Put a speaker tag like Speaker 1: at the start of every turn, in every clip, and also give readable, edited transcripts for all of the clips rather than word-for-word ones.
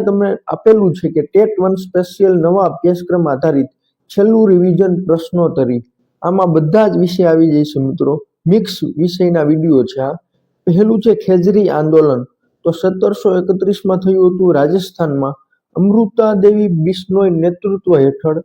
Speaker 1: તમને આપેલું છે કે ટેટ 1 સ્પેશિયલ નવા અભ્યાસક્રમ આધારિત છેલ્લું રિવિઝન પ્રશ્નોત્તરી, આમાં બધા જ વિષય આવી જાય છે મિત્રો, મિક્સ વિષયના વિડીયો છે આ. પહેલું છે ખેજરી આંદોલન, તો 1731માં થયું હતું રાજસ્થાનમાં અમૃતા દેવી બિશ્નોઈ નેતૃત્વ હેઠળ,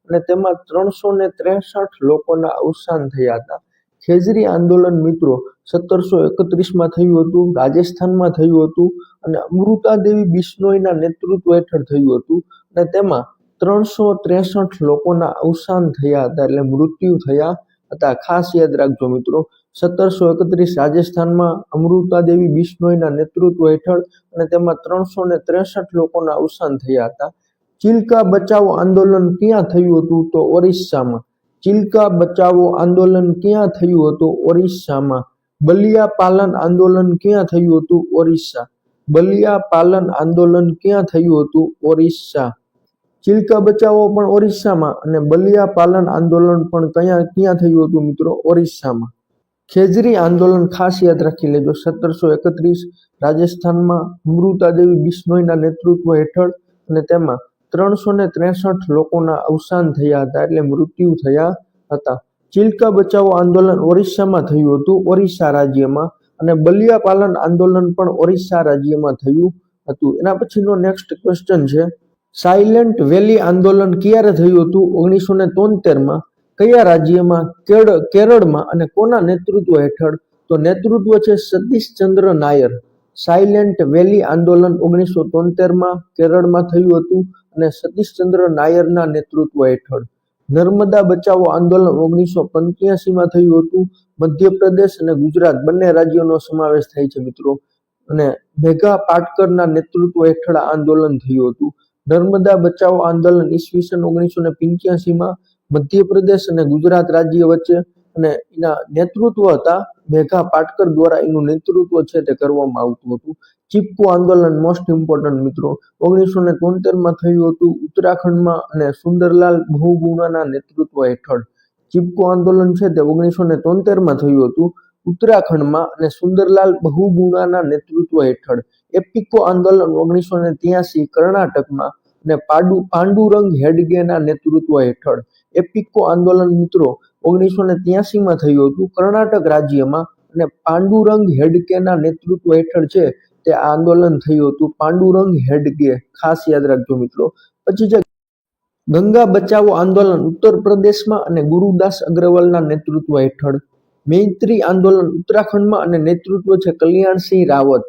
Speaker 1: અને તેમાં 363 લોકોના અવસાન થયા હતા. ખેજરી આંદોલન મિત્રો 1731માં થયું હતું, રાજસ્થાનમાં થયું હતું અને અમૃતા દેવી બિશ્નોઈના નેતૃત્વ હેઠળ થયું હતું અને તેમાં 363 લોકોના અવસાન થયા હતા, એટલે મૃત્યુ થયા હતા. ખાસ યાદ રાખજો મિત્રો, 1731 રાજસ્થાનમાં અમૃતા દેવી બિશ્નોઈના નેતૃત્વ હેઠળ અને તેમાં 363 લોકોના અવસાન થયા હતા. ચિલ્કા બચાવો આંદોલન ક્યાં થયું હતું? તો ઓરિસ્સામાં. ચિલ્કા બચાવો આંદોલન ક્યાં થયું હતું? ઓરિસ્સામાં. બલિયા પાલન આંદોલન ક્યાં થયું હતું? ઓરિસ્સા. બલિયા પાલન આંદોલન ક્યાં થયું હતું? ઓરિસ્સા. ચિલ્કા બચાવો પણ ઓરિસ્સામાં અને બલિયા પાલન આંદોલન પણ ક્યાં થયું હતું મિત્રો? ઓરિસ્સામાં. ખેજરી આંદોલન ખાસ યાદ રાખી લેજો, 1731 રાજસ્થાનમાં અમૃતા દેવી બિશ્નોઈના નેતૃત્વ હેઠળ અને તેમાં 363 લોકોના અવસાન થયા હતા, એટલે મૃત્યુ થયા હતા. ચિલ્કા બચાવો આંદોલન ઓરિસ્સામાં થયું હતું, ઓરિસ્સા રાજ્યમાં, અને બલિયા પાલન આંદોલન પણ ઓરિસ્સા રાજ્યમાં થયું હતું. એના પછીનો નેક્સ્ટ ક્વેશ્ચન છે, સાયલેન્ટ વેલી આંદોલન ક્યારે થયું હતું? 1973માં. કયા રાજ્યમાં? કેરળમાં. અને કોના નેતૃત્વ હેઠળ? તો નેતૃત્વ છે સતીશચંદ્ર નાયર. સાયલેન્ટ વેલી આંદોલન 1973માં કેરળમાં થયું હતું અને સતીશચંદ્ર નાયરના નેતૃત્વ હેઠળ. નર્મદા બચાવો આંદોલન 1985માં થયું હતું. મધ્યપ્રદેશ અને ગુજરાત બંને રાજ્યોનો સમાવેશ થાય છે મિત્રો, અને મેઘા પાટકરના નેતૃત્વ હેઠળ આંદોલન થયું હતું. નર્મદા બચાવો આંદોલન ઈસવીસન 1985માં મધ્યપ્રદેશ અને ગુજરાત રાજ્ય વચ્ચે, અને એના નેતૃત્વ હતા મેઘા પાટકર દ્વારા, એનું નેતૃત્વ છે તે કરવામાં આવતું હતું. ચીપકો આંદોલન મોસ્ટ ઇમ્પોર્ટન્ટ મિત્રો, 1973માં થયું હતું ઉત્તરાખંડમાં અને સુંદરલાલ બહુગુણાના નેતૃત્વ હેઠળ. ચીપકો આંદોલન છે તે 1973માં થયું હતું ઉત્તરાખંડમાં અને સુંદરલાલ બહુગુણાના નેતૃત્વ હેઠળ. એપિકો આંદોલન 1983 કર્ણાટકમાં અને પાંડુરંગ હેડગેના નેતૃત્વ હેઠળ. એપિકો આંદોલન મિત્રો 1983માં થયું હતું કર્ણાટક રાજ્યમાં અને પાંડુરંગ હેડગેના નેતૃત્વ હેઠળ છે તે આંદોલન થયું હતું. પાંડુરંગ હેડગે ખાસ યાદ રાખજો મિત્રો. પછી છે ગંગા બચાવો આંદોલન ઉત્તર પ્રદેશમાં અને ગુરુદાસ અગ્રવાલના નેતૃત્વ હેઠળ. મૈત્રી આંદોલન ઉત્તરાખંડમાં અને નેતૃત્વ છે કલ્યાણસિંહ રાવત.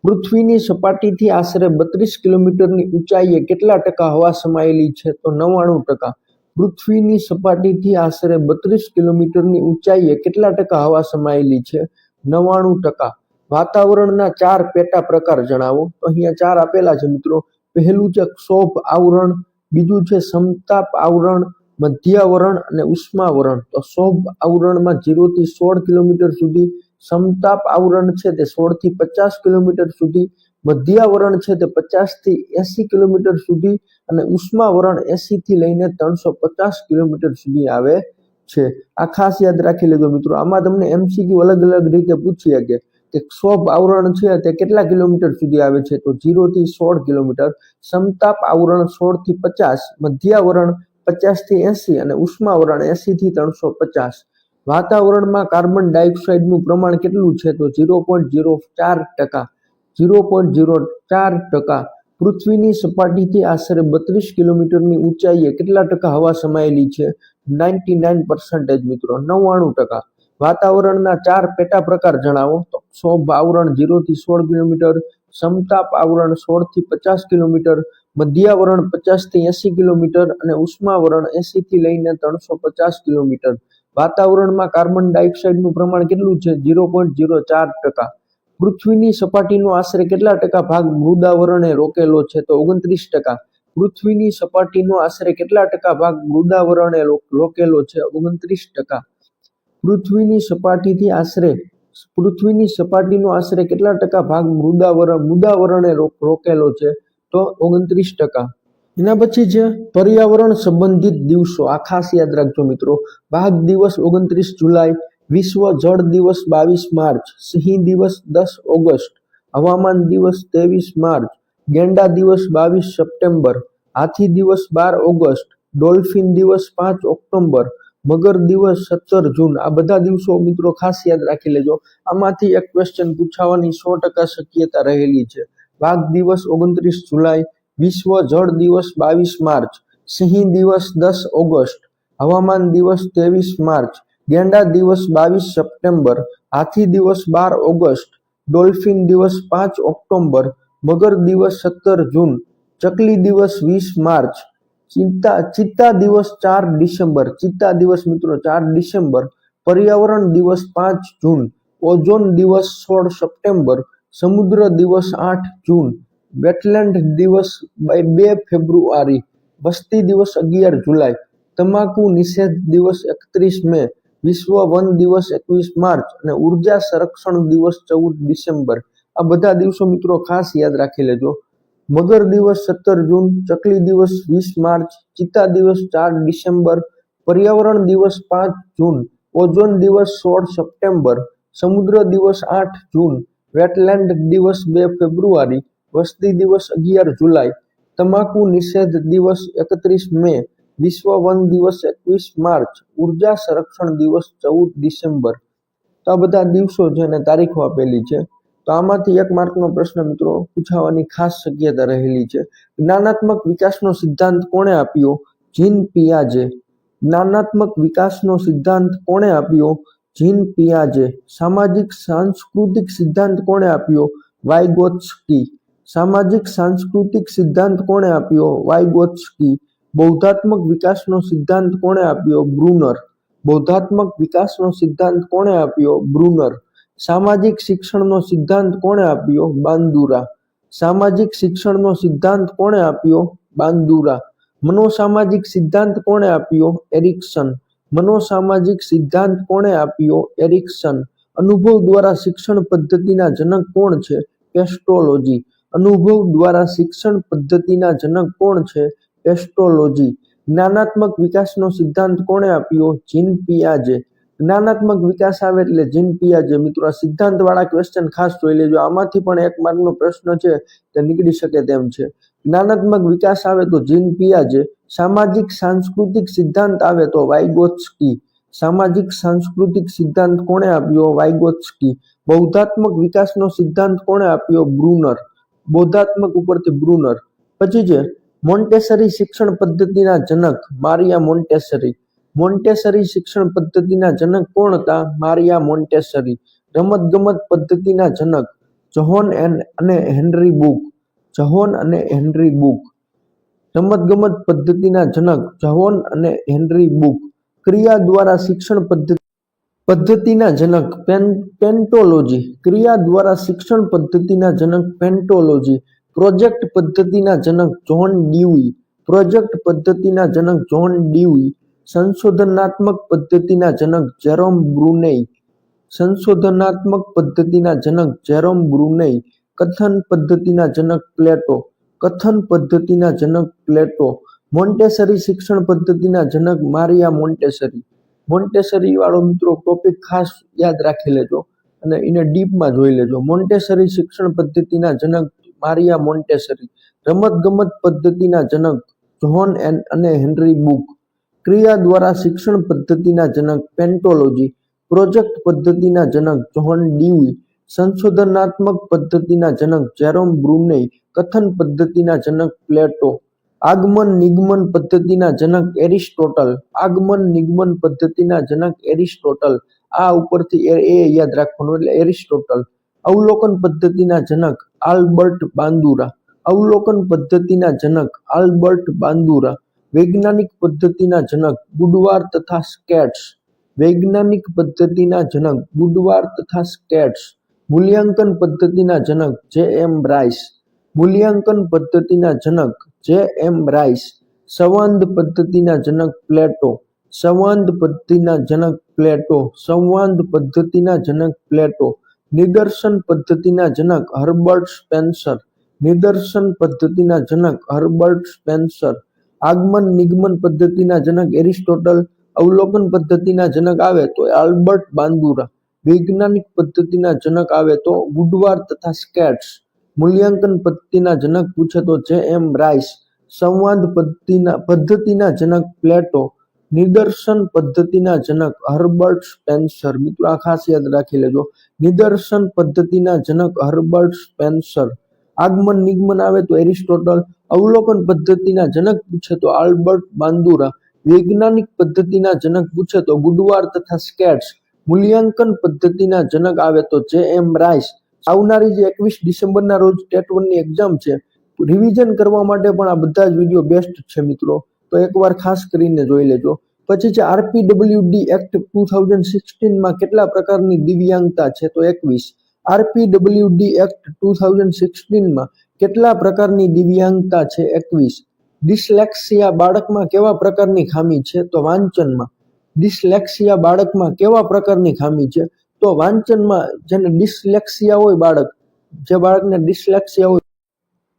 Speaker 1: પૃથ્વીની સપાટીથી આશરે 32 કિલોમીટરની ઊંચાઈએ કેટલા ટકા હવા સમાયેલી છે? તો 99%. પૃથ્વીની સપાટીથી આશરે 32 કિલોમીટરની ઊંચાઈએ કેટલા ટકા હવા સમાયેલી છે? 99%. વાતાવરણના 4 પેટા પ્રકાર જણાવો. તો અહીંયા 4 આપેલા છે મિત્રો. પહેલું છે ક્ષોભ આવરણ, બીજું છે સમતાપ આવરણ, મધ્યાવરણ અને ઉષ્માવરણ. તો ક્ષોભ આવરણમાં 0 થી 16 કિલોમીટર સુધી, સમતાપ આવરણ છે તે 16 થી 50 કિલોમીટર સુધી, મધ્યાવરણ છે તે 50 થી 80 કિલોમીટર સુધી અને ઉષ્માવરણ 80 થી લઈને 350 કિલોમીટર સુધી આવે છે. આ ખાસ યાદ રાખી લેજો મિત્રો. આમાં તમને MCQ અલગ અલગ રીતે પૂછી શકે કે ક્ષોભ આવરણ છે તે કેટલા કિલોમીટર સુધી આવે છે? તો 0 થી 16 કિલોમીટર, સમતાપ આવરણ 16 થી 50, મધ્યાવરણ 50 થી 80 અને ઉષ્માવરણ 80 થી 350. વાતાવરણમાં કાર્બન ડાયોક્સાઇડનું પ્રમાણ કેટલું છે? તો 0.04%. 0.04%. પૃથ્વીની સપાટીથી આશરે 32 કિલોમીટરની ઊંચાઈએ કેટલા ટકા હવા સમાયેલી છે? 99% મિત્રો, 99%. વાતાવરણના 4 પેટા પ્રકાર જણાવો. તો ક્ષોભ આવરણ 0 થી 16 કિલોમીટર, સમતાપ આવરણ 16 થી 50 કિલોમીટર, મધ્યાવરણ 50 થી 80 કિલોમીટર અને ઉષ્માવરણ 80 થી લઈને 350 કિલોમીટર. વાતાવરણમાં કાર્બન ડાયોક્સાઇડનું પ્રમાણ કેટલું છે? 0.04%. પૃથ્વીની સપાટીનો આશરે કેટલા ટકા ભાગ મૃદાવરણે રોકેલો છે? તો 29%. પૃથ્વીની સપાટીનો આશરે કેટલા ટકા ભાગ મૃદાવરણે રોકેલો છે? 29%. પૃથ્વીની સપાટીનો આશરે કેટલા ટકા ભાગ મૃદાવરણે રોકેલો છે? તો 29%. એના પછી છે પર્યાવરણ સંબંધિત દિવસો. આ ખાસ યાદ રાખજો મિત્રો. વાઘ દિવસ 29 જુલાઈ, વિશ્વ જળ દિવસ 22 માર્ચ, સિંહ દિવસ 10 ઓગસ્ટ, હવામાન દિવસ 23 માર્ચ, ગેંડા દિવસ 22 સપ્ટેમ્બર, હાથી દિવસ 12 ઓગસ્ટ, ડોલ્ફિન દિવસ 5 ઓક્ટોબર, મગર દિવસ 17 જૂન. આ બધા દિવસો મિત્રો ખાસ યાદ રાખી લેજો. આમાંથી એક ક્વેશ્ચન પૂછાવાની 100% શક્યતા રહેલી છે. વાઘ દિવસ 29 જુલાઈ, વિશ્વ જળ દિવસ 22 માર્ચ, સિંહ દિવસ 10 ઓગસ્ટ, હવામાન દિવસ 23 માર્ચ, ગેંડા દિવસ 22 સપ્ટેમ્બર, હાથી દિવસ 12 ઓગસ્ટ, ડોલ્ફિન દિવસ 5 ઓક્ટોબર, મગર દિવસ 17 જૂન, ચકલી દિવસ 20 માર્ચ, ચિત્તા દિવસ 4 ડિસેમ્બર, ચિત્તા દિવસ મિત્રો 4 ડિસેમ્બર, પર્યાવરણ દિવસ 5 જૂન, ઓઝોન દિવસ 16 સપ્ટેમ્બર, સમુદ્ર દિવસ 8 જૂન, વેટલેન્ડ દિવસ 2 ફેબ્રુઆરી, વસ્તી દિવસ 11 જુલાઈ, તમાકુ નિષેધ દિવસ 31 મે, વિશ્વ વન દિવસ 21 માર્ચ અને ઉર્જા સંરક્ષણ દિવસ 14 ડિસેમ્બર. આ બધા દિવસો મિત્રો ખાસ યાદ રાખી લેજો. મગર દિવસ 17 જૂન, ચકલી દિવસ 20 માર્ચ, ચિત્તા દિવસ 4 ડિસેમ્બર, પર્યાવરણ દિવસ 5 જૂન, ઓઝોન દિવસ 16 સપ્ટેમ્બર, સમુદ્ર દિવસ 8 જૂન, વેટલેન્ડ દિવસ 2 ફેબ્રુઆરી, વસ્તી દિવસ 11 જુલાઈ, તમાકુ નિષેધ દિવસ 31 મે, વિશ્વ વન દિવસ 21 માર્ચ, ઉર્જા સંરક્ષણ દિવસ 14 ડિસેમ્બર. તો આ બધા દિવસો છે અને તારીખો આપેલી છે. તો આમાંથી 1 માર્કનો પ્રશ્ન મિત્રો પૂછાવાની ખાસ શક્યતા રહેલી છે. જ્ઞાનાત્મક વિકાસનો સિદ્ધાંત કોણે આપ્યો? જીન પિયાજે. જ્ઞાનાત્મક વિકાસનો સિદ્ધાંત કોણે આપ્યો? જીન પિયાજે. સામાજિક સાંસ્કૃતિક સિદ્ધાંત કોણે આપ્યો? વાઇગોત્સ્કી. સામાજિક સાંસ્કૃતિક સિદ્ધાંત કોણે આપ્યો? વાઇગોત્સ્કી. બૌદ્ધાત્મક વિકાસનો સિદ્ધાંત કોણે આપ્યો? બ્રુનર. બૌદ્ધાત્મક વિકાસનો સિદ્ધાંત કોણે આપ્યો? બ્રુનર. સામાજિક શિક્ષણનો સિદ્ધાંત કોણે આપ્યો? બાંદુરા. સામાજિક શિક્ષણનો સિદ્ધાંત કોણે આપ્યો? બાંદુરા. મનોસામાજિક સિદ્ધાંત કોણે આપ્યો? એરિક્સન. મનોસામાજિક સિદ્ધાંત કોણે આપ્યો? એરિક્સન. અનુભવ દ્વારા શિક્ષણ પદ્ધતિના જનક કોણ છે? પેસ્ટોલોજી. અનુભવ દ્વારા શિક્ષણ પદ્ધતિના જનક કોણ છે? પેસ્ટોલોજી. જ્ઞાનાત્મક વિકાસનો સિદ્ધાંત કોણે આપ્યો? જીન પિયાજે. જ્ઞાનાત્મક વિકાસ આવે એટલે જીન પિયાજે. મિત્રો આ સિદ્ધાંત વાળા ક્વેશ્ચન ખાસ જોઈ લેજો. આમાંથી પણ 1 માર્કનો પ્રશ્ન છે તે નીકળી શકે તેમ છે. જ્ઞાનાત્મક વિકાસ આવે તો જીન પિયાજે. સામાજિક સાંસ્કૃતિક સિદ્ધાંત આવે તો વાઇગોત્સ્કી. સામાજિક સાંસ્કૃતિક સિદ્ધાંત કોણે આપ્યો? વાઇગોત્સ્કી. બૌદ્ધાત્મક વિકાસનો સિદ્ધાંત કોણે આપ્યો? બ્રુનર. બૌદ્ધાત્મક ઉપરથી બ્રુનર. પછી છે મોન્ટેસરી શિક્ષણ પદ્ધતિના જનક મારિયા મોન્ટેસરી. મોન્ટેસરી શિક્ષણ પદ્ધતિના જનક કોણ હતા? Maria Montessori. રમતગમત પદ્ધતિના જનક જ્હોન અને હેનરી બુક. જ્હોન અને હેનરી બુક. રમતગમત પદ્ધતિના જનક જ્હોન અને હેનરી બુક. ક્રિયા દ્વારા શિક્ષણ પદ્ધતિના જનક પેન્ટોલોજી. ક્રિયા દ્વારા શિક્ષણ પદ્ધતિના જનક પેન્ટોલોજી. પ્રોજેક્ટ પદ્ધતિના જનક જ્હોન ડ્યુઈ. પ્રોજેક્ટ પદ્ધતિના જનક જ્હોન ડ્યુઈ. સંશોધનાત્મક પદ્ધતિના જનક જેરોમ બ્રુનેઈ. સંશોધનાત્મક પદ્ધતિના જનક જેરોમ બ્રુનેઈ. કથન પદ્ધતિના જનક પ્લેટો. કથન પદ્ધતિના જનક પ્લેટો. મોન્ટેસરી શિક્ષણ પદ્ધતિના જનક મારિયા મોન્ટેસરી. મોન્ટેસરી વાળો મિત્રો ટોપિક ખાસ યાદ રાખી લેજો અને એને ડીપમાં જોઈ લેજો. મોન્ટેસરી શિક્ષણ પદ્ધતિના જનક મારિયા મોન્ટેસરી. રમતગમત પદ્ધતિના જનક જ્હોન અને હેનરી બુક. ક્રિયા દ્વારા શિક્ષણ પદ્ધતિના જનક પેન્ટોલોજી. પ્રોજેક્ટ પદ્ધતિના જનક જ્હોન ડ્યુઈ. સંશોધનાત્મક પદ્ધતિના જનક જેરોમ બ્રુનેઈ. કથન પદ્ધતિના જનક પ્લેટો. આગમન નિગમન પદ્ધતિના જનક એરિસ્ટોટલ. આગમન નિગમન પદ્ધતિના જનક એરિસ્ટોટલ. આ ઉપરથી એ યાદ રાખવાનું એટલે એરિસ્ટોટલ. અવલોકન પદ્ધતિના જનક આલ્બર્ટ બાંદુરા. અવલોકન પદ્ધતિના જનક આલ્બર્ટ બાંદુરા. વૈજ્ઞાનિક પદ્ધતિના જનક બુડવાર તથા સ્કેટ્સ. વૈજ્ઞાનિક પદ્ધતિના જનક બુડવાર તથા સ્કેટ્સ. મૂલ્યાંકન પદ્ધતિના જનક જે એમ રાઇસ. મૂલ્યાંકન પદ્ધતિના જનક જે એમ રાઇસ. સંવાદ પદ્ધતિના જનક પ્લેટો. સંવાદ પદ્ધતિના જનક પ્લેટો. સંવાદ પદ્ધતિના જનક પ્લેટો. નિદર્શન પદ્ધતિના જનક હર્બર્ટ સ્પેન્સર. નિદર્શન પદ્ધતિના જનક હર્બર્ટ સ્પેન્સર. આગમન નિગમન પદ્ધતિના જનક એરિસ્ટોટલ. અવલોકન પદ્ધતિના જનક આવે તો આલ્બર્ટ બાંદુરા, વૈજ્ઞાનિક પદ્ધતિના જનક આવે તો વુડવાર તથા સ્કેટ્સ, મૂલ્યાંકન પદ્ધતિના જનક પૂછે તો જે.એમ. રાઇસ, સંવાદ પદ્ધતિના જનક પ્લેટો, નિદર્શન પદ્ધતિના જનક હર્બર્ટ સ્પેન્સર. મિત્રો આ ખાસ યાદ રાખી લેજો, નિદર્શન પદ્ધતિના જનક હર્બર્ટ સ્પેન્સર. આગમન નિગમન આવે તો એરિસ્ટોટલ, અવલોકન પદ્ધતિના જનક પૂછે તો આલ્બર્ટ બાંદુરા, વૈજ્ઞાનિક પદ્ધતિના જનક પૂછે તો વુડવાર તથા સ્કેટ્સ, મૂલ્યાંકન પદ્ધતિના જનક આવે તો જે.એમ. રાઇસ. આવનારી જે 21 ડિસેમ્બરના રોજ ટેટ 1 ની એક્ઝામ છે, રિવિઝન કરવા માટે પણ આ બધા જ વિડીયો બેસ્ટ છે મિત્રો, તો એકવાર ખાસ કરીને જોઈ લેજો. પછી છે આરપીડબ્લ્યુડી એક્ટ 2016 કેટલા પ્રકારની દિવ્યાંગતા છે તો 21. આરપીડબ્લ્યુડી એક્ટ 2016 કેટલા પ્રકારની દિવ્યાંગતા છે 21. ડિસ્લેક્સિયા બાળકમાં કેવા પ્રકારની ખામી છે તો વાંચનમાં. ડિસ્લેક્સિયા બાળકમાં કેવા પ્રકારની ખામી છે તો વાંચનમાં. જેને ડિસ્લેક્સિયા હોય બાળક, જે બાળકને ડિસ્લેક્સિયા હોય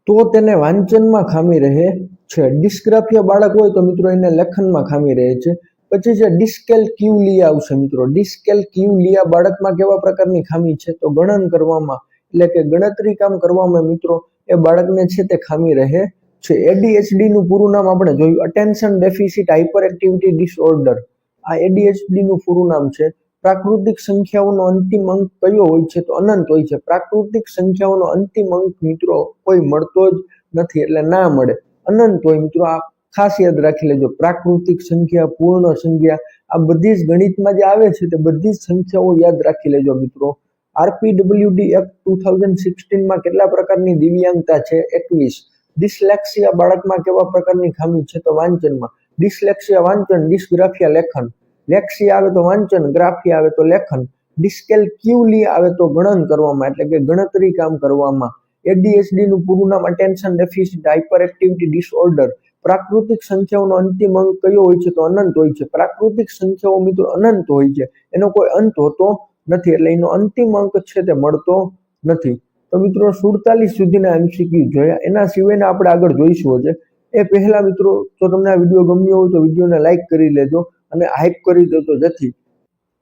Speaker 1: તો તેને વાંચનમાં ખામી રહે છે. ડિસ્ગ્રાફિયા બાળક હોય તો મિત્રો એને લેખનમાં ખામી રહે છે. પછી છે ડિસ્કેલ્ક્યુલિયા આવશે મિત્રો. ડિસ્કેલ્ક્યુલિયા બાળકમાં કેવા પ્રકારની ખામી છે તો ગણન કરવામાં, એટલે કે ગણતરી કામ કરવામાં મિત્રો એ બાળકને છે તે ખામી રહે છે. એડીએચડી નું પૂરું નામ આપણે જોયું, attention deficit hyper activity disorder. આ એડીએચડી નું પૂરું નામ છે. પ્રાકૃતિક સંખ્યાઓનો અંતિમ અંક કયો હોય છે તો અનંત હોય છે. પ્રાકૃતિક સંખ્યાઓનો અંતિમ અંક મિત્રો કોઈ મળતો જ નથી, એટલે ના મળે, અનંત હોય મિત્રો. આ ખાસ યાદ રાખી લેજો. પ્રાકૃતિક સંખ્યા, પૂર્ણ સંખ્યા, આ બધી જ ગણિતમાં જે આવે છે તે બધી જ સંખ્યાઓ યાદ રાખી લેજો મિત્રો. આરપીડબ્લ્યુડી એક્ટ 2016 કેટલા પ્રકારની દિવ્યાંગતા છે 21. ડિસ્લેક્સિયા બાળકમાં કેવા પ્રકારની ખામી છે તો વાંચનમાં. ડિસ્લેક્સિયા વાંચન, ડિસ્ગ્રાફિયા લેખન. લેક્સિયા આવે તો વાંચન, ગ્રાફિયા આવે તો લેખન, ડિસ્કેલ્ક્યુલિયા આવે તો ગણન કરવામાં, એટલે કે ગણતરી કામ કરવામાં. એડીએચડી નું પૂરું નામ attention deficit hyper activity disorder. પ્રાકૃતિક સંખ્યાઓનો અંતિમ અંક કયો હોય છે તો અનંત હોય છે. પ્રાકૃતિક સંખ્યાઓ મિત્રો અનંત હોય છે, એનો કોઈ અંત હોતો નથી, એટલે એનો અંતિમ અંક છે તે મળતો નથી. તો મિત્રો 47 સુધીના એમસીક્યુ જોયા, એના સિવાયના આપણે આગળ જોઈશું છે. એ પહેલા મિત્રો જો તમને આ વિડીયો ગમ્યો હોય તો વિડીયોને લાઈક કરી લેજો અને હાઈપ કરી દેજો, જેથી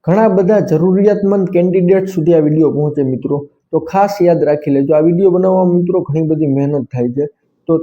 Speaker 1: ઘણા બધા જરૂરિયાતમંદ કેન્ડિડેટ સુધી આ વિડીયો પહોંચે મિત્રો. તો ખાસ યાદ રાખી લેજો, આ વિડીયો બનાવવામાં મિત્રો ઘણી બધી મહેનત થાય છે, તો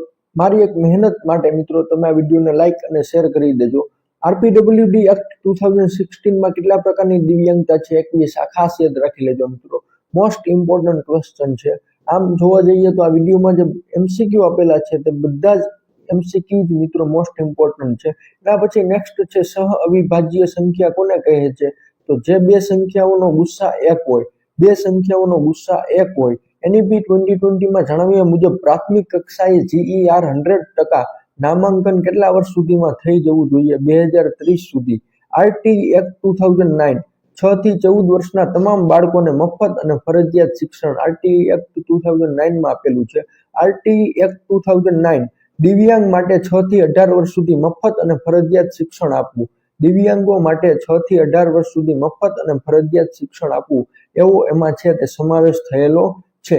Speaker 1: મારી એક મહેનત માટે મિત્રો તમે આ વિડીયોને લાઈક અને શેર કરી દેજો. આરપીડબ્લ્યુડી એક્ટ 2016 કેટલા પ્રકારની દિવ્યાંગતા છે 21. આ ખાસ યાદ રાખી લેજો મિત્રો, મોસ્ટ ઇમ્પોર્ટન્ટ ક્વેશ્ચન છે. આમ જોવા જઈએ તો આ વિડીયોમાં જે એમસીક્યુ આપેલા છે તે બધા જ એમસીક્યુ જ મિત્રો મોસ્ટ ઇમ્પોર્ટન્ટ છે. એના પછી નેક્સ્ટ છે સહ અવિભાજ્ય સંખ્યા કોને કહે છે તો જે બે સંખ્યાઓનો ગુસ્સા 1 હોય, બે સંખ્યાઓનો ગુસ્સા 1 હોય. એનઈપી 2020 જણાવ્યા મુજબ પ્રાથમિક કક્ષાએ જીઈઆર 100% નામાંકન કેટલા વર્ષ સુધીમાં થઈ જવું જોઈએ 2030 સુધી. આરટી એક્ટ 2009 6 થી 14 વર્ષના તમામ બાળકોને મફત અને ફરજિયાત શિક્ષણ. આરટી એક્ટ 2009 આપેલું છે. આરટી એક્ટ 2009 દિવ્યાંગ માટે 6 થી 18 વર્ષ સુધી મફત અને ફરજિયાત શિક્ષણ આપવું. દિવ્યાંગો માટે 6 થી 18 વર્ષ સુધી મફત અને ફરજિયાત શિક્ષણ આપવું એવો એમાં છે તે સમાવેશ થયેલો છે.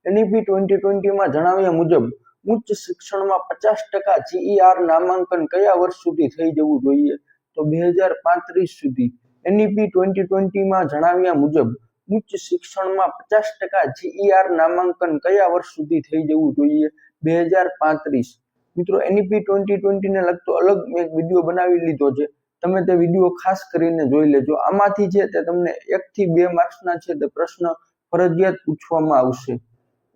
Speaker 1: એનઈપી 2020 જણાવ્યા મુજબ ઉચ્ચ શિક્ષણમાં 50% જીઈઆર નામાંકન કયા વર્ષ સુધી થઈ જવું જોઈએ તો 2035 સુધી. એનઈપી 2020 જણાવ્યા મુજબ ઉચ્ચ શિક્ષણમાં 50% જીઈઆર નામાંકન કયા વર્ષ સુધી થઈ જવું જોઈએ 2035. મિત્રો એનઈપી 2020 ને લગતો અલગ મેં એક વિડીયો બનાવી લીધો છે, તમે તે વિડીયો ખાસ કરીને જોઈ લેજો. આમાંથી છે તે તમને 1 થી 2 માર્ક્સના છે તે પ્રશ્ન ફરજિયાત પૂછવામાં આવશે.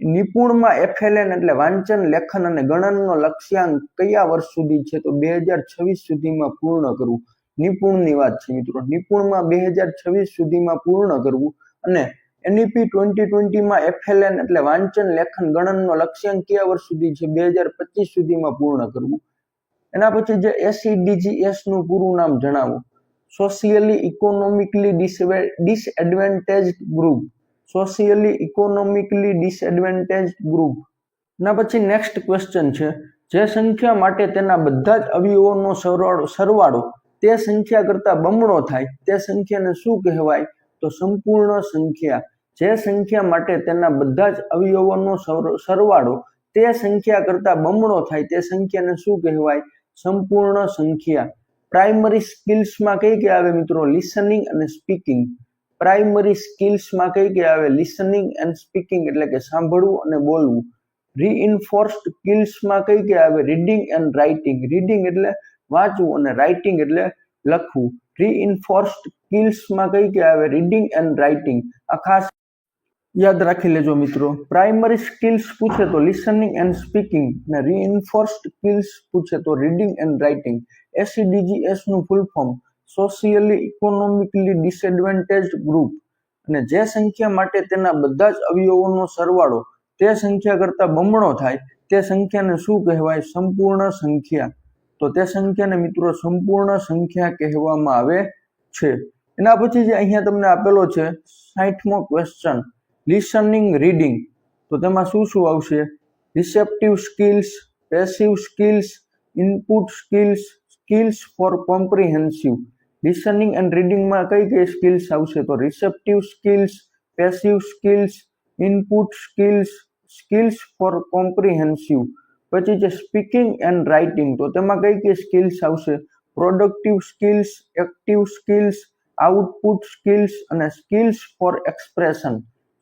Speaker 1: નિપુણમાં એફએલએન એટલે વાંચન, લેખન અને ગણનનો લક્ષ્યાંક કયા વર્ષ સુધી છે તો 2026 સુધીમાં પૂર્ણ કરવું. નિપુણની વાત છે મિત્રો, નિપુણમાં 2026 સુધીમાં પૂર્ણ કરવું. અને એનઈપી 2020 એફએલએન એટલે વાંચન, લેખન, ગણનનો લક્ષ્યાંક કયા વર્ષ સુધી છે 2025 સુધીમાં પૂર્ણ કરવું. એના પછી જે એસઈડીજીએસ નું પૂરું નામ જણાવો. Socially economically disadvantaged group. Socially economically disadvantaged group. એના પછી નેક્સ્ટ ક્વેશ્ચન છે, જે સંખ્યા માટે તેના બધા જ અવયવોનો સરવાળો તે સંખ્યા કરતા બમણો થાય તે સંખ્યાને શું કહેવાય તો સંપૂર્ણ સંખ્યા. જે સંખ્યા માટે તેના બધા જ અવયવોનો સરવાળો તે સંખ્યા કરતા બમણો થાય તે સંખ્યાને શું કહેવાય સંપૂર્ણ સંખ્યા. પ્રાઇમરી સ્કિલ્સમાં કઈ કઈ આવે મિત્રો? લિસનિંગ અને સ્પીકિંગ. પ્રાઇમરી સ્કિલ્સમાં કઈ કઈ આવે? લિસનિંગ એન્ડ સ્પીકિંગ એટલે કે સાંભળવું અને બોલવું. રીઇન્ફોર્સ્ડ સ્કિલ્સમાં કઈ કઈ આવે? Reading and writing. રીડિંગ એટલે વાંચવું અને રાઇટિંગ એટલે લખવું. રીઇન્ફોર્સ્ડ સ્કિલ્સમાં કઈ કઈ આવે? Reading and writing. આ ખાસ યાદ રાખી લેજો મિત્રો. પ્રાઇમરી સ્કિલ્સ પૂછે તો લિસનિંગ એન્ડ સ્પીકિંગ અને રીઇન્ફોર્સ્ડ સ્કિલ્સ પૂછે તો રીડિંગ એન્ડ રાઇટિંગ. SEDGS નું full form socially economically disadvantaged group. અને જે સંખ્યા માટે તેના બધા જ અવયવોનો સરવાળો તે સંખ્યા કરતા બમણો થાય તે સંખ્યાને શું કહેવાય? સંપૂર્ણ સંખ્યા. તો તે સંખ્યાને મિત્રો સંપૂર્ણ સંખ્યા કહેવામાં આવે છે. એના પછી જે અહીંયા તમને આપેલો છે 60મો ક્વેશ્ચન, લિસનિંગ રીડિંગ. તો તેમાં શું શું આવશે? Receptive skills, passive skills, input skills, skills for comprehensive. Listening and રીડિંગમાં કઈ કઈ સ્કિલ્સ આવશે? તો receptive skills, passive skills, input skills, skills for comprehensive. પછી છે સ્પીકિંગ એન્ડ રાઇટિંગ. તો તેમાં કઈ કઈ સ્કિલ્સ આવશે? Productive skills, active skills, output skills અને skills for expression.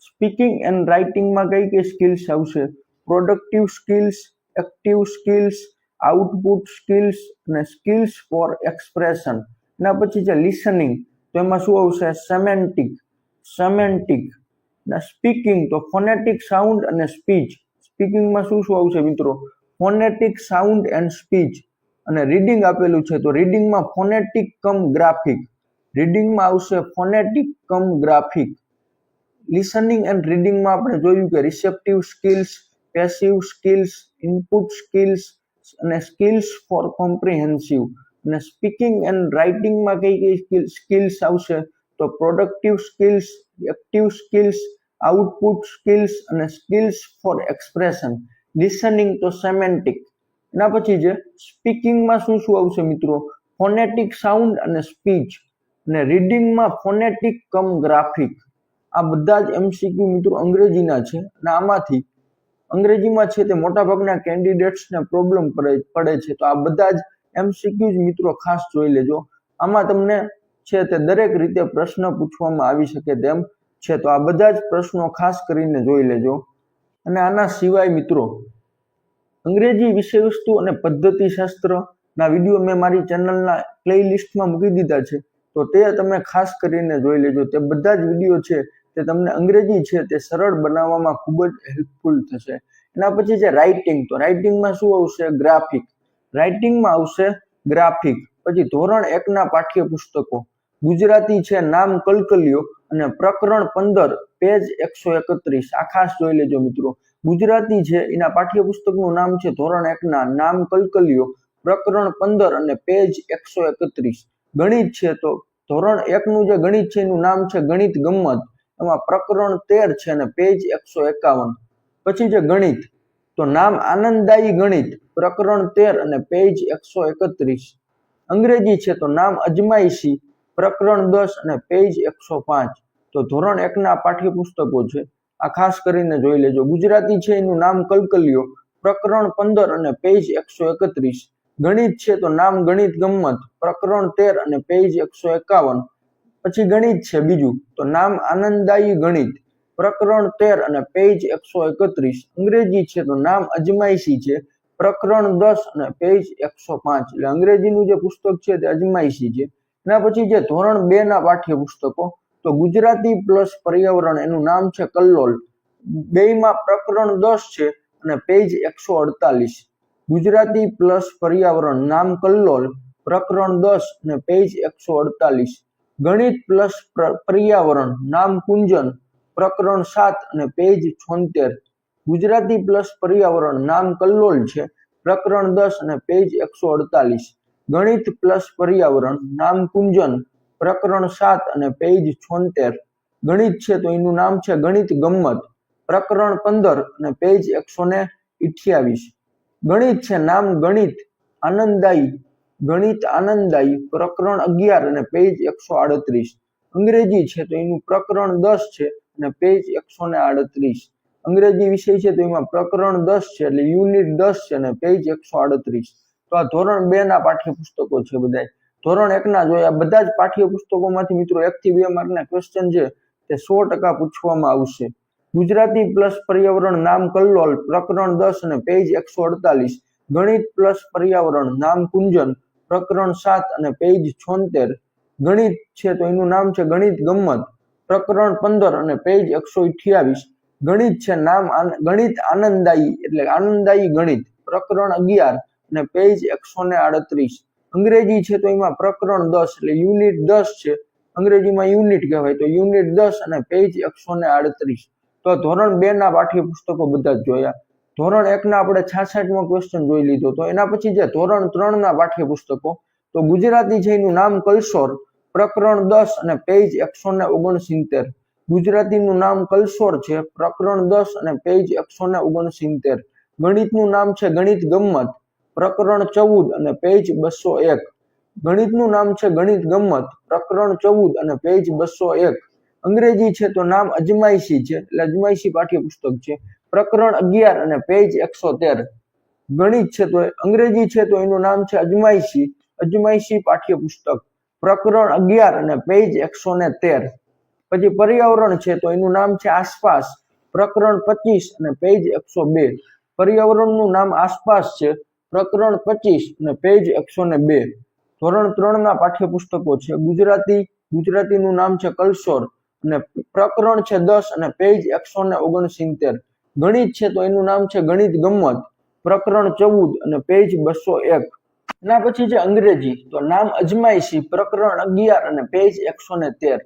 Speaker 1: Speaking and રાઇટિંગમાં કઈ કઈ સ્કિલ્સ આવશે? Productive skills, active skills, output skills અને સ્કિલ્સ ફોર એક્સપ્રેશન. એના પછી છે લિસનિંગ. તો એમાં શું આવશે? સેમેન્ટિક. સ્પીકિંગ તો ફોનેટિક સાઉન્ડ અને સ્પીચ. સ્પીકિંગમાં શું શું આવશે મિત્રો? ફોનેટિક સાઉન્ડ એન્ડ સ્પીચ. અને રીડિંગ આપેલું છે તો રીડિંગમાં ફોનેટિક કમ ગ્રાફિક. રીડિંગમાં આવશે ફોનેટિક કમ ગ્રાફિક. લિસનિંગ એન્ડ રીડિંગમાં આપણે જોયું કે receptive skills, passive skills, input skills અને સ્કિલ્સ ફોર કોમ્પ્રિહેન્સિવ. અને સ્પીકિંગ એન્ડ રાઇટિંગમાં કઈ કઈ સ્કિલ્સ આવશે? તો productive skills, active skills, output skills અને સ્કિલ્સ ફોર એક્સપ્રેશન. લિસનિંગ તો સેમેન્ટિક. એના પછી છે સ્પીકિંગમાં શું શું આવશે મિત્રો? ફોનેટિક સાઉન્ડ અને સ્પીચ. અને રીડિંગમાં ફોનેટિક કમ ગ્રાફિક. આ બધા જ MCQ મિત્રો અંગ્રેજીના છે અને આમાંથી અંગ્રેજીમાં છે તે મોટાભાગના કેન્ડિડેટ્સને પ્રોબ્લેમ પડે છે. તો આ બધા જ MCQ મિત્રો ખાસ જોઈ લેજો. આમાં તમને છે તે દરેક રીતે પ્રશ્ન પૂછવામાં આવી શકે તેમ છે. તો આ બધા જ પ્રશ્નો ખાસ કરીને જોઈ લેજો. અને આના સિવાય મિત્રો અંગ્રેજી વિષયવસ્તુ અને પદ્ધતિશાસ્ત્રના વિડીયો મેં મારી ચેનલના પ્લેલિસ્ટમાં મૂકી દીધા છે. તો તે તમે ખાસ કરીને જોઈ લેજો. તે બધા જ વિડીયો છે તે તમને અંગ્રેજી છે તે સરળ બનાવવામાં ખૂબ જ હેલ્પફુલ થશે. એના પછી છે રાઇટિંગ. તો રાઇટિંગમાં શું આવશે? ગ્રાફિક. રાઇટિંગમાં આવશે ગ્રાફિક. પછી ધોરણ 1ના પાઠ્યપુસ્તકો ગુજરાતી છે નામ કલકલિયો અને પ્રકરણ 15 પેજ 131. આ ખાસ જોઈ લેજો મિત્રો. ગુજરાતી છે એના પાઠ્યપુસ્તકનું નામ છે ધોરણ 1ના નામ કલકલિયો, પ્રકરણ 15 અને પેજ 131. ગણિત છે તો ધોરણ 1નું જે ગણિત છે એનું નામ છે ગણિત ગમ્મત, એમાં પ્રકરણ 13 છે અને પેજ 151. પછી જે ગણિત તો નામ આનંદદાયી ગણિત, પ્રકરણ 13 અને પેજ 131. અંગ્રેજી છે તો નામ અજમાયશી, પ્રકરણ 10 અને પેજ 105. તો ધોરણ 1ના પાઠ્યપુસ્તકો છે આ ખાસ કરીને જોઈ લેજો. ગુજરાતી છે એનું નામ કલકલિયો, પ્રકરણ 15 અને પેજ 131. ગણિત છે તો નામ ગણિત ગમ્મત, પ્રકરણ 13 અને પેજ 151. પછી ગણિત છે બીજું તો નામ આનંદદાયી ગણિત, પ્રકરણ 13 અને પેજ 131. અંગ્રેજી છે તો નામ અજમાયશી છે, પ્રકરણ 10 અને પેજ 105. એટલે અંગ્રેજીનું જે પુસ્તક છે તે અજમાયશી છે. એના પછી જે ધોરણ 2ના પાઠ્યપુસ્તકો તો ગુજરાતી પ્લસ પર્યાવરણ એનું નામ છે કલ્લોલ. બેયમાં પ્રકરણ 10 છે અને પેજ 148. ગુજરાતી પ્લસ પર્યાવરણ નામ કલ્લોલ, પ્રકરણ 10 અને પેજ 148. ગણિત પ્લસ પર્યાવરણ નામ કુંજન, પ્રકરણ 7 અને પેજ 76. ગુજરાતી પ્લસ પર્યાવરણ નામ કલ્લોલ છે, પ્રકરણ 10 અને પેજ 148. ગણિત પ્લસ પર્યાવરણ નામ કુંજન, પ્રકરણ 7 અને પેજ 76. ગણિત છે તો એનું નામ છે ગણિત ગમ્મત, પ્રકરણ 15 અને પેજ 128. ગણિત છે નામ ગણિત આનંદદાયી, પ્રકરણ 11 અને પેજ 138. અંગ્રેજી છે તો એનું પ્રકરણ 10 છે અને પેજ 138. અંગ્રેજી વિષય છે તો એમાં પ્રકરણ 10 છે એટલે યુનિટ 10 છે અને પેજ 138. તો આ ધોરણ 2ના પાઠ્યપુસ્તકો છે બધા. ધોરણ 1 ના જોયા બધા જ પાઠ્યપુસ્તકોમાંથી મિત્રો 1 થી 2 માર્કના ક્વેશ્ચન છે તે 100% પૂછવામાં આવશે. ગુજરાતી પ્લસ પર્યાવરણ નામ કલ્લોલ પ્રકરણ 10 અને પેજ 148, ગણિત પ્લસ પર્યાવરણ નામ કુંજન પ્રકરણ 7 અને પેજ 76, ગણિત છે તો એનું નામ છે ગણિત ગમ્મત પ્રકરણ 15 અને પેજ 128, ગણિત છે નામ ગણિત આનંદદાયી એટલે આનંદદાયી ગણિત પ્રકરણ 11 અને પેજ 138, અંગ્રેજી છે તો એમાં પ્રકરણ 10 એટલે યુનિટ 10 છે, અંગ્રેજીમાં યુનિટ કહેવાય તો યુનિટ 10 અને પેજ 138. તો ધોરણ 2 ના પાઠ્યપુસ્તકો બધા જ જોયા. ધોરણ 1 ના આપણે 66મો ક્વેશ્ચન જોઈ લીધો. તો એના પછી જે ધોરણ 3 ના પાઠ્યપુસ્તકો તો ગુજરાતી છે એનું નામ કલસોર પ્રકરણ 10 અને પેજ 169, ગુજરાતીનું નામ કલસોર છે પ્રકરણ 10 અને પેજ 169, ગણિતનું નામ છે ગણિત ગમ્મત પ્રકરણ 14 અને પેજ 201, ગણિતનું નામ છે ગણિત ગમ્મત પ્રકરણ 14 અને પેજ 201, અંગ્રેજી છે તો નામ અજમાયશી છે એટલે અજમાયશી પાઠ્યપુસ્તક છે પ્રકરણ 11 અને પેજ 113, ગણિત છે તો અંગ્રેજી છે તો એનું નામ છે અજમાયશી પાઠ્યપુસ્તક પ્રકરણ 11 અને પેજ 113. પછી પર્યાવરણ છે તો એનું નામ છે આસપાસ પ્રકરણ 25 અને પેજ 102, પર્યાવરણનું નામ આસપાસ છે પ્રકરણ 25 અને પેજ 102. ધોરણ 3 ના પાઠ્યપુસ્તકો છે ગુજરાતીનું નામ છે કલસોર અને પ્રકરણ છે 10 અને પેજ 169, ગણિત છે તો એનું નામ છે ગણિત ગમ્મત પ્રકરણ 14 અને પેજ 201. એના પછી છે અંગ્રેજી તો નામ અજમાયશી પ્રકરણ 11 અને પેજ 113,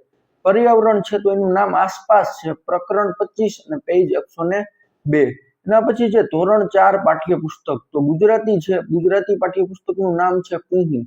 Speaker 1: પર્યાવરણ છે તો એનું નામ આસપાસ છે પ્રકરણ 25 અને પેજ 102. એના પછી છે ધોરણ 4 પાઠ્યપુસ્તક તો ગુજરાતી પાઠ્યપુસ્તકનું નામ છે કુહુ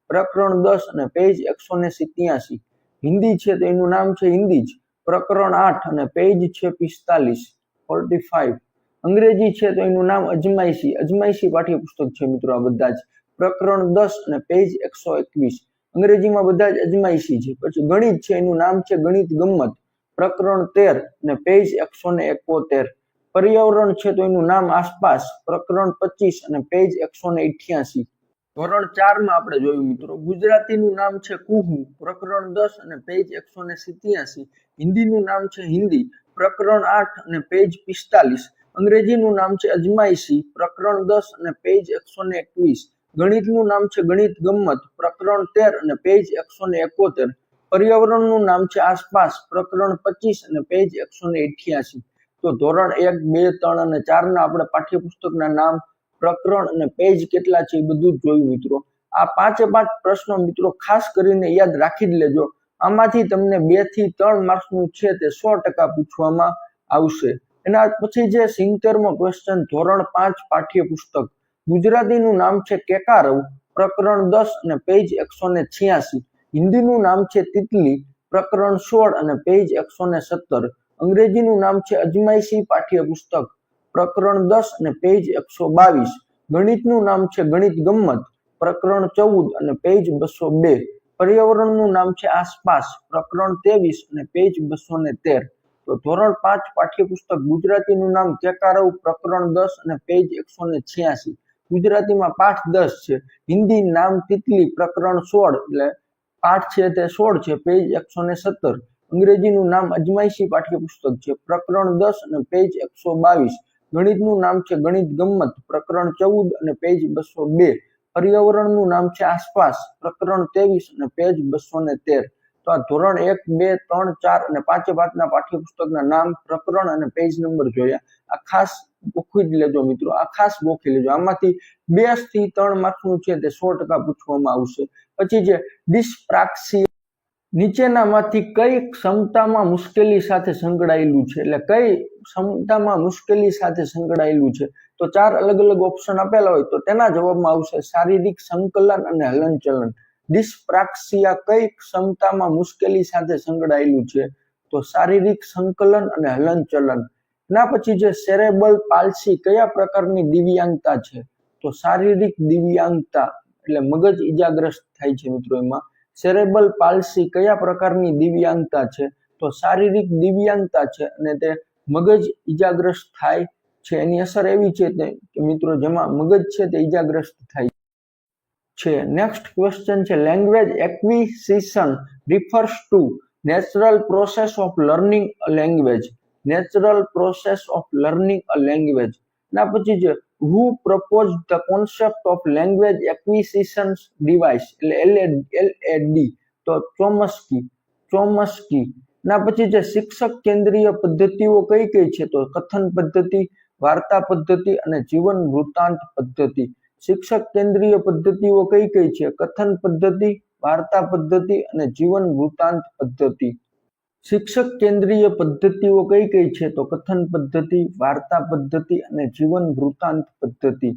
Speaker 1: પ્રકરણ 10 અને પેજ 187, હિન્દી છે તો એનું નામ છે હિન્દી જ પ્રકરણ 8 અને પેજ છે 45, અંગ્રેજી છે તો એનું નામ અજમાયશી પાઠ્યપુસ્તક છે મિત્રો આ બધા જ પ્રકરણ 10 અને પેજ 121, અંગ્રેજીમાં બધા જ અજમાયશી છે. પછી ગણિત છે એનું નામ છે ગણિત ગમ્મત પ્રકરણ 13 અને પેજ 171, પર્યાવરણ છે તો એનું નામ આસપાસ પ્રકરણ 25 અને પેજ 188. ધોરણ 4 માં આપણે જોયું મિત્રો ગુજરાતીનું નામ છે કુહુ પ્રકરણ 10 અને પેજ 187, હિન્દીનું નામ છે હિન્દી પ્રકરણ 8 અને પેજ 45, અંગ્રેજીનું નામ છે અજમાયશી પ્રકરણ 10 અને પેજ 121, ગણિતનું નામ છે ગણિત ગમ્મત પ્રકરણ 13 અને પેજ 171, પર્યાવરણનું નામ છે આસપાસ પ્રકરણ 25 અને પેજ 188. તો ધોરણ 1, 2, 3 અને 4 ના આપણે પાઠ્યપુસ્તકના નામ પ્રકરણ અને પેજ કેટલા છે એ બધું જ જોયું મિત્રો. આ 5 પ્રશ્નો મિત્રો ખાસ કરીને યાદ રાખી જ લેજો, આમાંથી તમને 2 થી 3 માર્ક્સનું છે તે 100% પૂછવામાં આવશે. એના પછી જે 70મો ક્વેશ્ચન ધોરણ 5 પાઠ્યપુસ્તક ગુજરાતીનું નામ છે કેકારવ પ્રકરણ 10 અને પેજ 186, હિન્દીનું નામ છે તિતલી પ્રકરણ 16 અને પેજ 117, અંગ્રેજીનું નામ છે અજમાયશી પાઠ્યપુસ્તક પ્રકરણ 10 અને પેજ 122, ગણિતનું નામ છે ગણિત ગમ્મત પ્રકરણ 14 અને પેજ 202, પર્યાવરણનું નામ છે આસપાસ પ્રકરણ 23 અને પેજ 213. તો ધોરણ 5 પાઠ્યપુસ્તક ગુજરાતીનું નામ કેકારવ પ્રકરણ 10 અને પેજ 186, ગુજરાતીમાં પાઠ 10 છે, હિન્દી નામ તિતલી પ્રકરણ 16 એટલે પાઠ છે તે 16 છે પેજ 117, અંગ્રેજીનું નામ અજમાયશી પાઠ્યપુસ્તક છે પ્રકરણ 10 અને પેજ 122, ગણિતનું નામ છે ગણિત ગમ્મત પ્રકરણ 14 અને પેજ 202, પર્યાવરણનું નામ છે આસપાસ પ્રકરણ 23 અને પેજ 213. તો આ ધોરણ 1, 2, 3, 4 અને 5 ના પાઠ્યપુસ્તકના નામ પ્રકરણ અને પેજ નંબર જોયા. આ ખાસ ગોખી જ લેજો મિત્રો, આ ખાસ ગોખી લેજો, આમાંથી 2 થી 3 માર્ક્સનું છે તે 100% પૂછવામાં આવશે. પછી જે ડિસ્પ્રાક્સિયા નીચેનામાંથી કઈ ક્ષમતામાં મુશ્કેલી સાથે સંકળાયેલું છે એટલે કઈ ક્ષમતામાં મુશ્કેલી સાથે સંકળાયેલું છે તો 4 અલગ અલગ ઓપ્શન આપેલા હોય તો તેના જવાબમાં આવશે શારીરિક સંકલન અને હલનચલન. ડિસ્પ્રાક્સિયા કઈ ક્ષમતામાં મુશ્કેલી સાથે સંકળાયેલું છે તો શારીરિક સંકલન અને હલનચલન. એના પછી જે સેરેબ્રલ પાલ્સી કયા પ્રકારની દિવ્યાંગતા છે તો શારીરિક દિવ્યાંગતા એટલે મગજ ઈજાગ્રસ્ત થાય છે મિત્રો. એમાં સેરેબ્રલ પાલ્સી કયા પ્રકારની દિવ્યાંગતા છે તો શારીરિક દિવ્યાંગતા છે અને તે મગજ ઈજાગ્રસ્ત થાય છે. એની અસર એવી છે કે મિત્રો જેમાં મગજ છે તે ઈજાગ્રસ્ત થાય. છે. નેક્સ્ટ ક્વેશ્ચન છે language acquisition refers two natural process of learning a language. Natural process of learning a language. ના પછી છે who proposed the concept of language acquisition device એટલે LAD તો ચોમસ્કી. ના પછી છે શિક્ષક કેન્દ્રીય પદ્ધતિઓ કઈ કઈ છે તો કથન પદ્ધતિ, વાર્તા પદ્ધતિ અને જીવન વૃત્તાંત પદ્ધતિ. શિક્ષક કેન્દ્રીય પદ્ધતિઓ કઈ કઈ છે? કથન પદ્ધતિ, વાર્તા પદ્ધતિ અને જીવન વૃત્તાંત પદ્ધતિ. શિક્ષક કેન્દ્રીય પદ્ધતિઓ કઈ કઈ છે તો કથન પદ્ધતિ, વાર્તા પદ્ધતિ અને જીવન વૃત્તાંત પદ્ધતિ.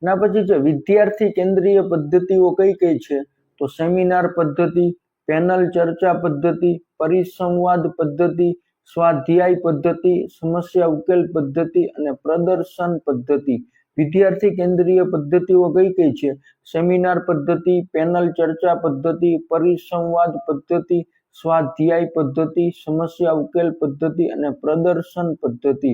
Speaker 1: ના પછી છે વિદ્યાર્થી કેન્દ્રીય પદ્ધતિઓ કઈ કઈ છે તો સેમિનાર પદ્ધતિ, પેનલ ચર્ચા પદ્ધતિ, પરિસંવાદ પદ્ધતિ, સ્વાધ્યાય પદ્ધતિ, સમસ્યા ઉકેલ પદ્ધતિ અને પ્રદર્શન પદ્ધતિ. વિદ્યાર્થી કેન્દ્રીય પદ્ધતિઓ કઈ કઈ છે? સેમિનાર પદ્ધતિ, પેનલ ચર્ચા પદ્ધતિ, પરિસંવાદ પદ્ધતિ, સ્વાધ્યાય પદ્ધતિ, સમસ્યા ઉકેલ પદ્ધતિ અને પ્રદર્શન પદ્ધતિ.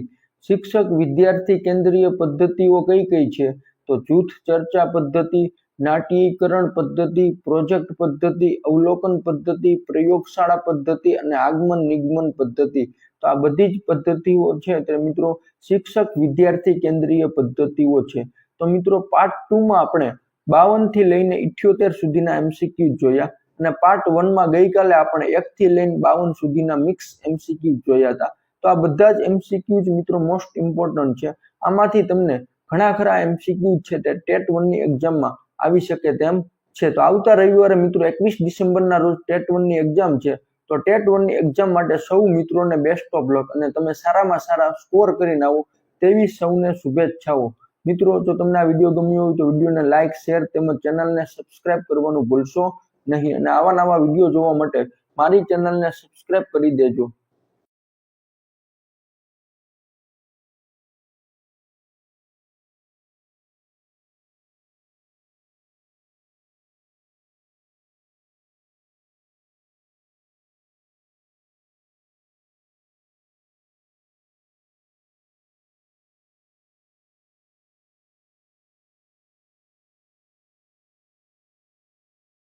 Speaker 1: શિક્ષક વિદ્યાર્થી કેન્દ્રીય પદ્ધતિઓ કઈ કઈ છે તો જૂથ ચર્ચા પદ્ધતિ, નાટ્યીકરણ પદ્ધતિ, પ્રોજેક્ટ પદ્ધતિ, અવલોકન પદ્ધતિ, પ્રયોગશાળા પદ્ધતિ અને આગમન નિગમન પદ્ધતિ. તો આ બધી જ પદ્ધતિઓ છે તે મિત્રો શિક્ષક વિદ્યાર્થી કેન્દ્રીય પદ્ધતિઓ છે. તો મિત્રો પાર્ટ 2 માં આપણે 52 થી લઈને 78 સુધીના MCQ જોયા અને પાર્ટ 1 માં ગઈકાલે આપણે 1 થી લઈને 52 સુધીના મિક્સ MCQ જોયા હતા. તો આ બધા જ MCQ મિત્રો મોસ્ટ ઇમ્પોર્ટન્ટ છે. આમાંથી તમને ઘણા ખરા MCQ છે તે ટેટ 1 ની એક્ઝામમાં આવી શકે તેમ છે. તો આવતા રવિવારે મિત્રો 21 ડિસેમ્બરના રોજ ટેટ 1 ની એક્ઝામ છે. તો ટેટ 1 ની એક્ઝામ માટે સૌ મિત્રોને બેસ્ટ ઓફ લક અને તમે સારામાં સારા સ્કોર કરીને આવો તેવી સૌને શુભેચ્છાઓ. મિત્રો જો તમને આ વિડીયો ગમ્યો હોય તો વિડીયોને લાઇક, શેર તેમજ ચેનલને સબસ્ક્રાઇબ કરવાનું ભૂલશો નહીં અને આવા નવા વિડીયો જોવા માટે મારી ચેનલને સબસ્ક્રાઇબ કરી દેજો.